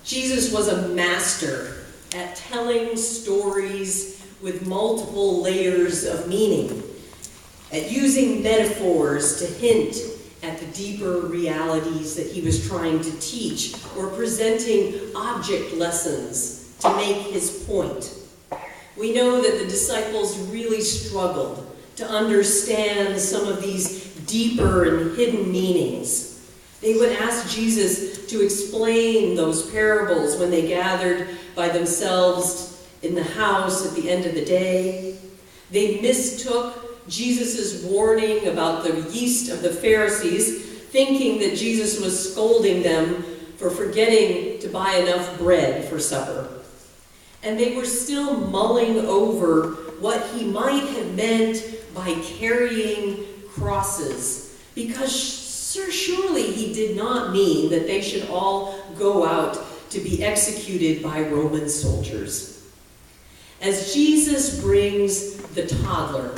Jesus was a master at telling stories with multiple layers of meaning, at using metaphors to hint at the deeper realities that he was trying to teach, or presenting object lessons to make his point. We know that the disciples really struggled to understand some of these deeper and hidden meanings. They would ask Jesus to explain those parables when they gathered by themselves in the house at the end of the day. They mistook Jesus' warning about the yeast of the Pharisees, thinking that Jesus was scolding them for forgetting to buy enough bread for supper. And they were still mulling over what he might have meant by carrying crosses, because surely he did not mean that they should all go out to be executed by Roman soldiers. As Jesus brings the toddler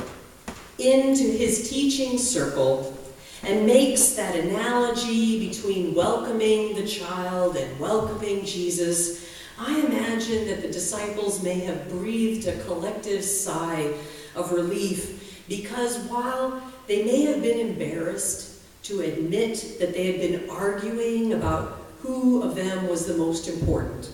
into his teaching circle and makes that analogy between welcoming the child and welcoming Jesus, I imagine that the disciples may have breathed a collective sigh of relief, because while they may have been embarrassed to admit that they had been arguing about who of them was the most important,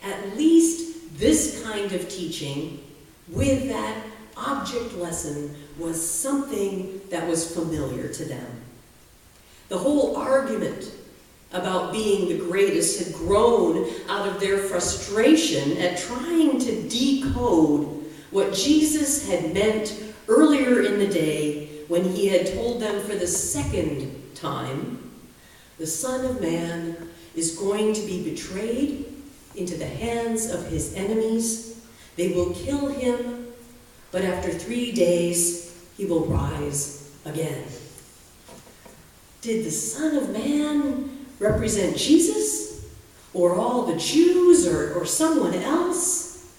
at least this kind of teaching with that object lesson was something that was familiar to them. The whole argument about being the greatest had grown out of their frustration at trying to decode what Jesus had meant earlier in the day when he had told them for the second time, the Son of Man is going to be betrayed into the hands of his enemies. They will kill him, but after 3 days he will rise again. Did the Son of Man represent Jesus, or all the Jews, or someone else?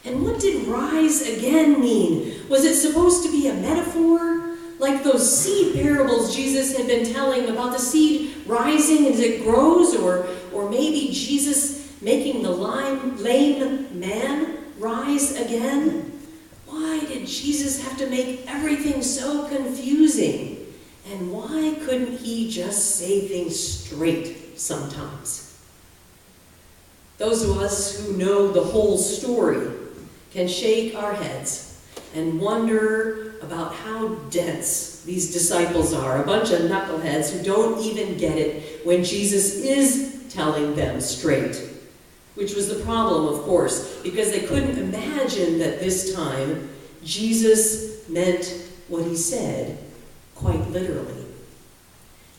And what did rise again mean? Was it supposed to be a metaphor, like those seed parables Jesus had been telling about the seed rising as it grows, or maybe Jesus making the lame man rise again? Why did Jesus have to make everything so confusing? And why couldn't he just say things straight sometimes? Those of us who know the whole story can shake our heads and wonder about how dense these disciples are, a bunch of knuckleheads who don't even get it when Jesus is telling them straight, which was the problem, of course, because they couldn't imagine that this time Jesus meant what he said quite literally.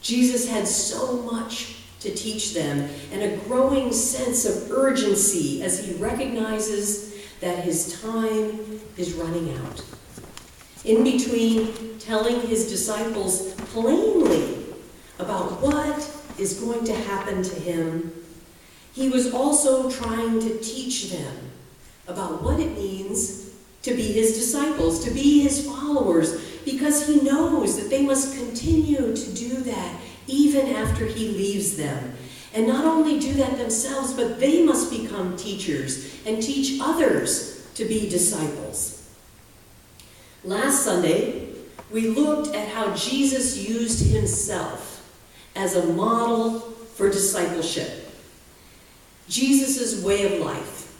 Jesus had so much to teach them, and a growing sense of urgency as he recognizes that his time is running out. In between telling his disciples plainly about what is going to happen to him, he was also trying to teach them about what it means to be his disciples, to be his followers, because he knows that they must continue to do that even after he leaves them. And not only do that themselves, but they must become teachers and teach others to be disciples. Last Sunday, we looked at how Jesus used himself as a model for discipleship. Jesus' way of life,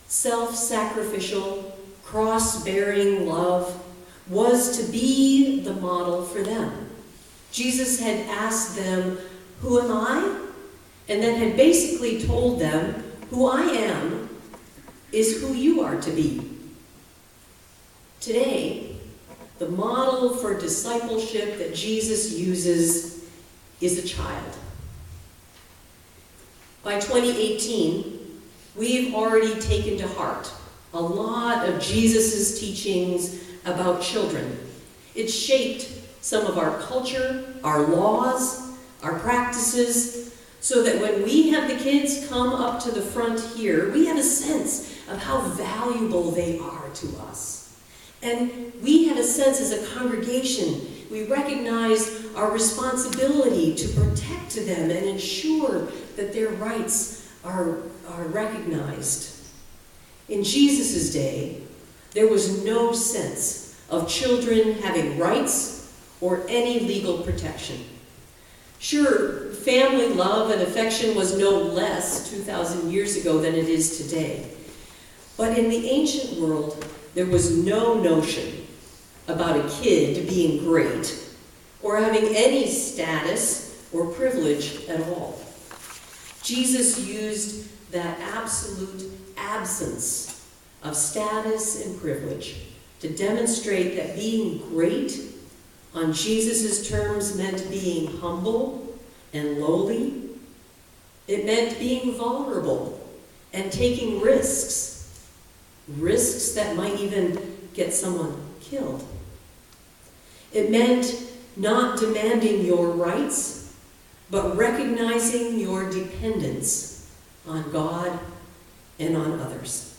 self-sacrificial, cross-bearing love, was to be the model for them. Jesus had asked them, "Who am I?" and then had basically told them, "Who I am is who you are to be." Today, the model for discipleship that Jesus uses is a child. By 2018, we've already taken to heart a lot of Jesus' teachings about children. It's shaped some of our culture, our laws, our practices, so that when we have the kids come up to the front here, we have a sense of how valuable they are to us. And we have a sense as a congregation, we recognize our responsibility to protect them and ensure that their rights are recognized. In Jesus' day, there was no sense of children having rights or any legal protection. Sure, family love and affection was no less 2,000 years ago than it is today. But in the ancient world, there was no notion about a kid being great or having any status or privilege at all. Jesus used that absolute absence of status and privilege to demonstrate that being great on Jesus' terms meant being humble and lowly. It meant being vulnerable and taking risks that might even get someone killed. It meant not demanding your rights, but recognizing your dependence on God and on others.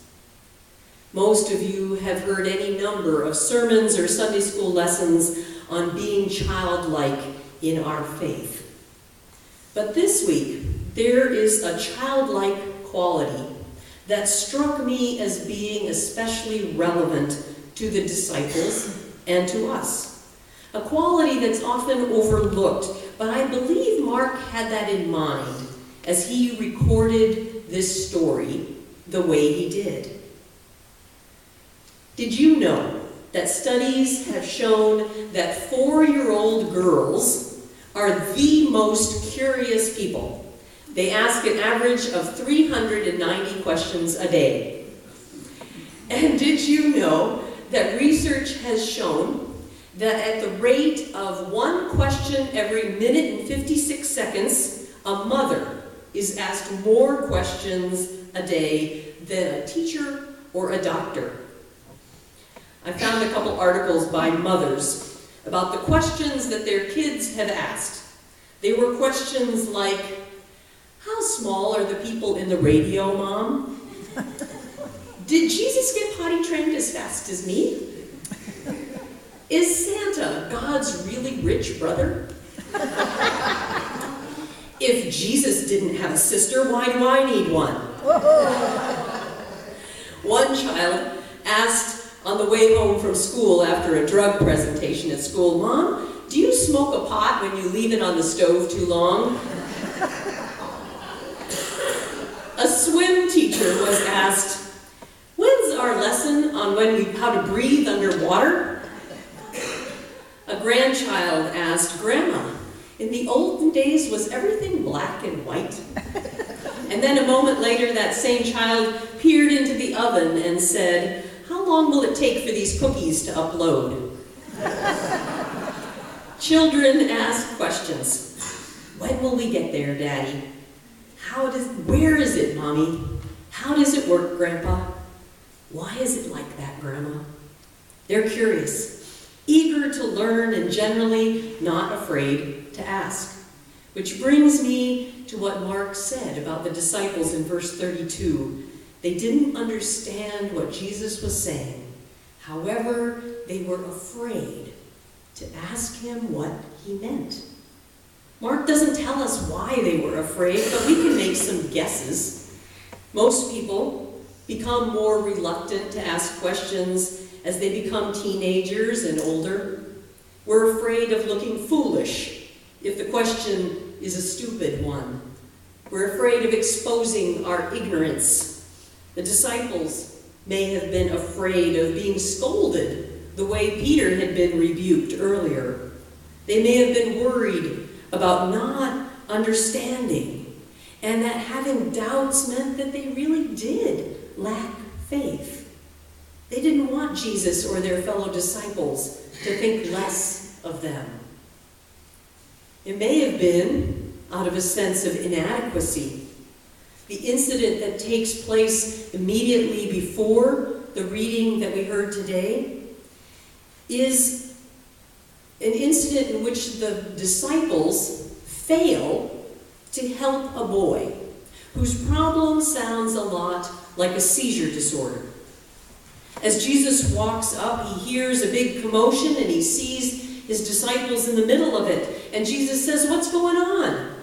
Most of you have heard any number of sermons or Sunday school lessons on being childlike in our faith. But this week, there is a childlike quality that struck me as being especially relevant to the disciples and to us. A quality that's often overlooked, but I believe Mark had that in mind as he recorded this story the way he did. Did you know that studies have shown that 4-year-old girls are the most curious people? They ask an average of 390 questions a day. And did you know that research has shown that at the rate of 1 question every minute and 56 seconds, a mother is asked more questions a day than a teacher or a doctor? I found a couple articles by mothers about the questions that their kids have asked. They were questions like, how small are the people in the radio, Mom? Did Jesus get potty trained as fast as me? Is Santa God's really rich brother? If Jesus didn't have a sister, why do I need one? One child asked on the way home from school after a drug presentation at school, Mom, do you smoke a pot when you leave it on the stove too long? A swim teacher was asked, when's our lesson on how to breathe underwater? A grandchild asked, Grandma, in the olden days, was everything black and white? And then a moment later, that same child peered into the oven and said, how long will it take for these cookies to upload? Children ask questions. When will we get there, Daddy? Where is it, Mommy? How does it work, Grandpa? Why is it like that, Grandma? They're curious, eager to learn, and generally not afraid to ask. Which brings me to what Mark said about the disciples in verse 32. They didn't understand what Jesus was saying. However, they were afraid to ask him what he meant. Mark doesn't tell us why they were afraid, but we can make some guesses. Most people become more reluctant to ask questions as they become teenagers and older. We're afraid of looking foolish if the question is a stupid one. We're afraid of exposing our ignorance. The disciples may have been afraid of being scolded the way Peter had been rebuked earlier. They may have been worried about not understanding, and that having doubts meant that they really did lack faith. They didn't want Jesus or their fellow disciples to think less of them. It may have been out of a sense of inadequacy. The incident that takes place immediately before the reading that we heard today is an incident in which the disciples fail to help a boy whose problem sounds a lot like a seizure disorder. As Jesus walks up, he hears a big commotion and he sees his disciples in the middle of it. And Jesus says, "What's going on?"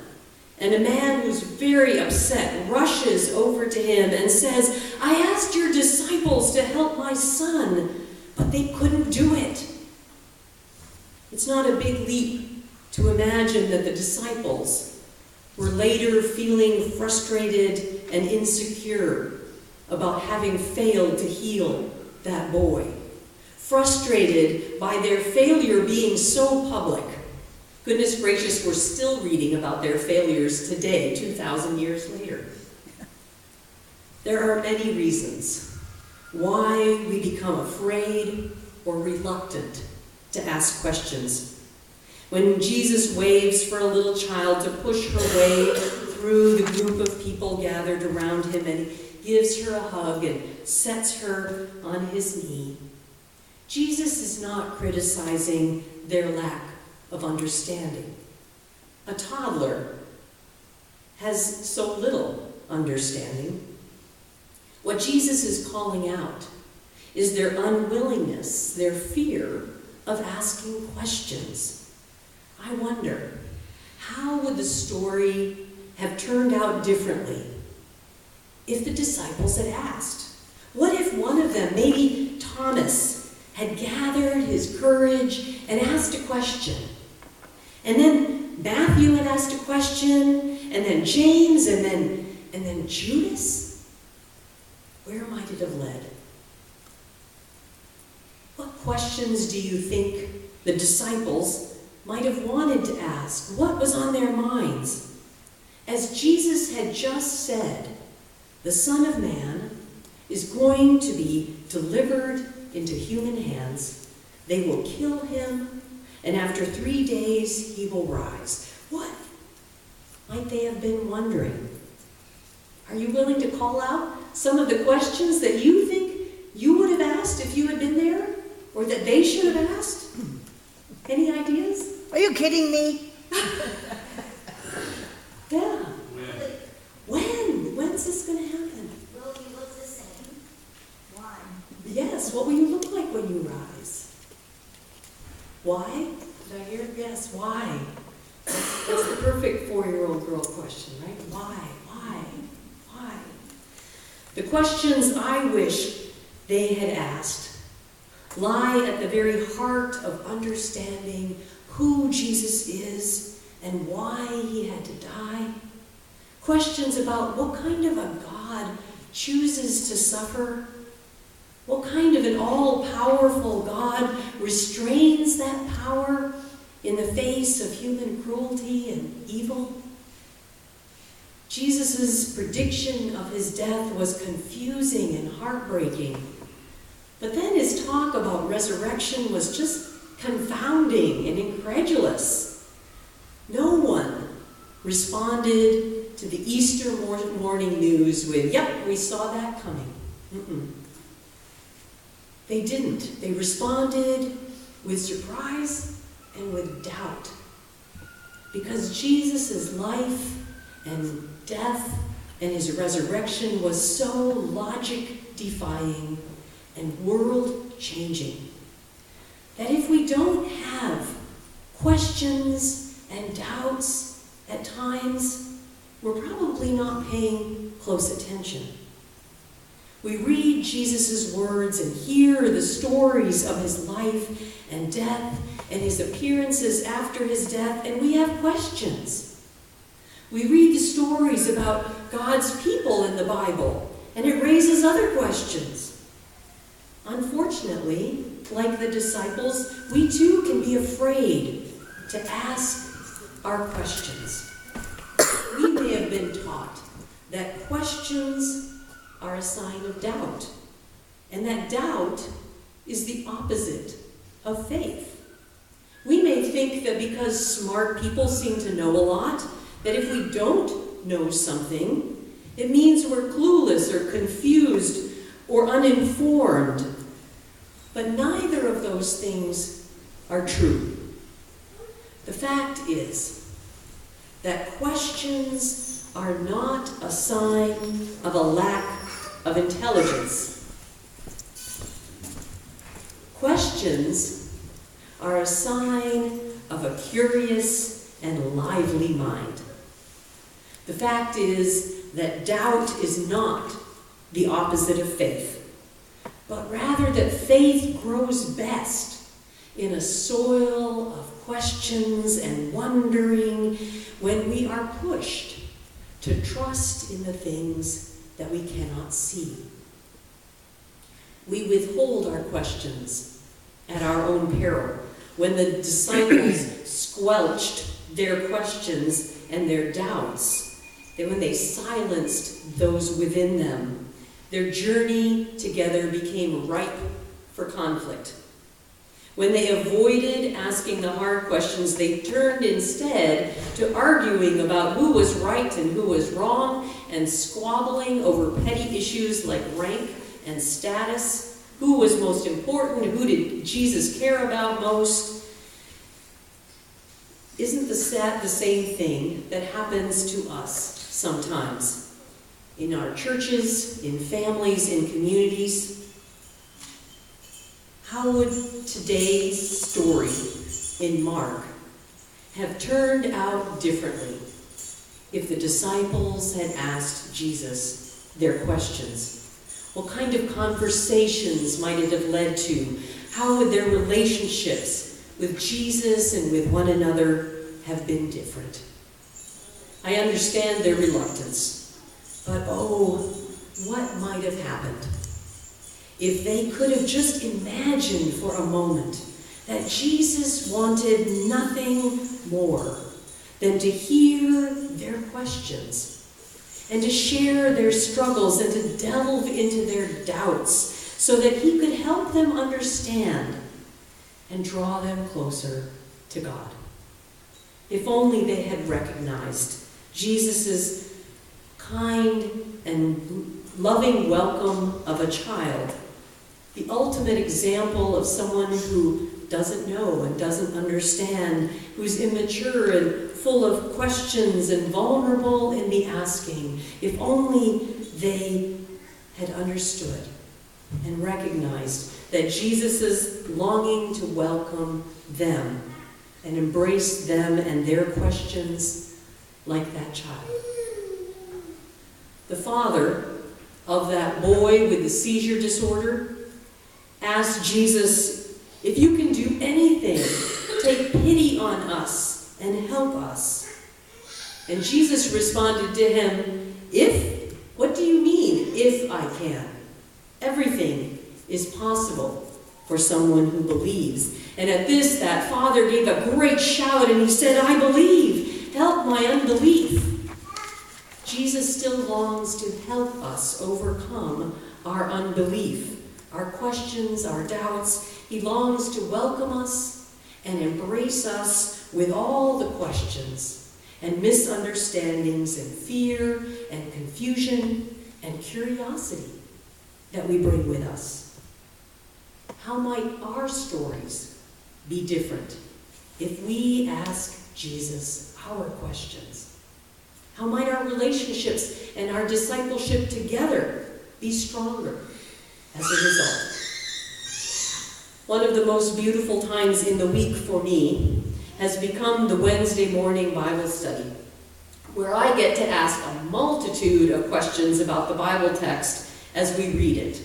And a man who's very upset rushes over to him and says, "I asked your disciples to help my son, but they couldn't do it." It's not a big leap to imagine that the disciples were later feeling frustrated and insecure about having failed to heal that boy, frustrated by their failure being so public. Goodness gracious, we're still reading about their failures today, 2,000 years later. There are many reasons why we become afraid or reluctant to ask questions. When Jesus waves for a little child to push her way through the group of people gathered around him, and he gives her a hug and sets her on his knee, Jesus is not criticizing their lack of understanding. A toddler has so little understanding. What Jesus is calling out is their unwillingness, their fear of asking questions. I wonder, how would the story have turned out differently if the disciples had asked? What if one of them, maybe Thomas, had gathered his courage and asked a question? And then Matthew had asked a question, and then James, and then Judas? Where might it have led? What questions do you think the disciples might have wanted to ask? What was on their minds? As Jesus had just said, the Son of Man is going to be delivered into human hands. They will kill him, and after 3 days he will rise. What might they have been wondering? Are you willing to call out some of the questions that you think you would have asked if you had been there, or that they should have asked? Any ideas? Are you kidding me? Yeah. When? When's this going to happen? Will you look the same? Why? Yes, what will you look like when you rise? Why? Did I hear? Yes, why? That's the perfect 4-year-old girl question, right? Why? Why? Why? The questions I wish they had asked lie at the very heart of understanding who Jesus is and why he had to die. Questions about what kind of a God chooses to suffer. What kind of an all-powerful God restrains that power in the face of human cruelty and evil? Jesus' prediction of his death was confusing and heartbreaking. But then his talk about resurrection was just confounding and incredulous. No one responded to the Easter morning news with, "Yep, we saw that coming." They didn't. They responded with surprise and with doubt. Because Jesus' life and death and his resurrection was so logic-defying and world-changing that if we don't have questions and doubts at times, we're probably not paying close attention. We read Jesus' words and hear the stories of his life and death and his appearances after his death, and we have questions. We read the stories about God's people in the Bible, and it raises other questions. Unfortunately, like the disciples, we too can be afraid to ask our questions. We may have been taught that questions are a sign of doubt, and that doubt is the opposite of faith. We may think that because smart people seem to know a lot, that if we don't know something, it means we're clueless or confused or uninformed. But neither of those things are true. The fact is that questions are not a sign of a lack of intelligence. Questions are a sign of a curious and lively mind. The fact is that doubt is not the opposite of faith, but rather that faith grows best in a soil of questions and wondering when we are pushed to trust in the things that we cannot see. We withhold our questions at our own peril. When the disciples squelched their questions and their doubts, that when they silenced those within them, their journey together became ripe for conflict. When they avoided asking the hard questions, they turned instead to arguing about who was right and who was wrong, and squabbling over petty issues like rank and status, who was most important, who did Jesus care about most. Isn't the same thing that happens to us sometimes in our churches, in families, in communities? How would today's story in Mark have turned out differently if the disciples had asked Jesus their questions? What kind of conversations might it have led to? How would their relationships with Jesus and with one another have been different? I understand their reluctance, but oh, what might have happened if they could have just imagined for a moment that Jesus wanted nothing more than to hear their questions and to share their struggles and to delve into their doubts so that he could help them understand and draw them closer to God. If only they had recognized Jesus' kind and loving welcome of a child, the ultimate example of someone who doesn't know and doesn't understand, who's immature and full of questions and vulnerable in the asking. If only they had understood and recognized that Jesus' longing to welcome them and embrace them and their questions like that child. The father of that boy with the seizure disorder asked Jesus, "If you can do anything, take pity on us and help us." And Jesus responded to him, "If? What do you mean, if I can? Everything is possible for someone who believes." And at this, that father gave a great shout and he said, "I believe, help my unbelief." Jesus still longs to help us overcome our unbelief, our questions, our doubts. He longs to welcome us and embrace us with all the questions and misunderstandings and fear and confusion and curiosity that we bring with us. How might our stories be different if we ask Jesus our questions? How might our relationships and our discipleship together be stronger as a result? One of the most beautiful times in the week for me has become the Wednesday morning Bible study, where I get to ask a multitude of questions about the Bible text as we read it.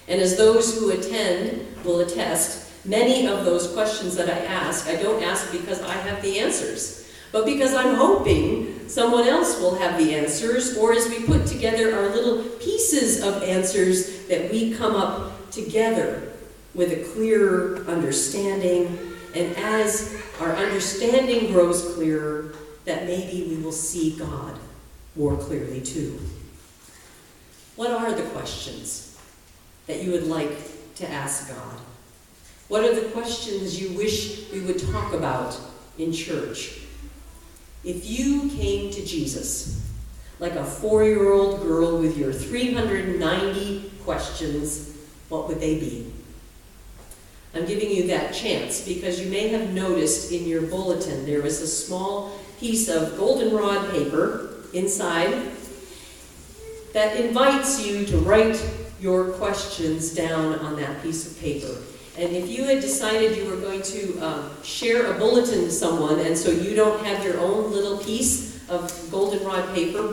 And as those who attend will attest, many of those questions that I ask, I don't ask because I have the answers, but because I'm hoping someone else will have the answers, or as we put together our little pieces of answers, that we come up together with a clearer understanding, and as our understanding grows clearer, that maybe we will see God more clearly too. What are the questions that you would like to ask God? What are the questions you wish we would talk about in church? If you came to Jesus like a 4-year-old girl with your 390 questions, what would they be? I'm giving you that chance because you may have noticed in your bulletin there is a small piece of goldenrod paper inside that invites you to write your questions down on that piece of paper. And if you had decided you were going to share a bulletin with someone, and so you don't have your own little piece of goldenrod paper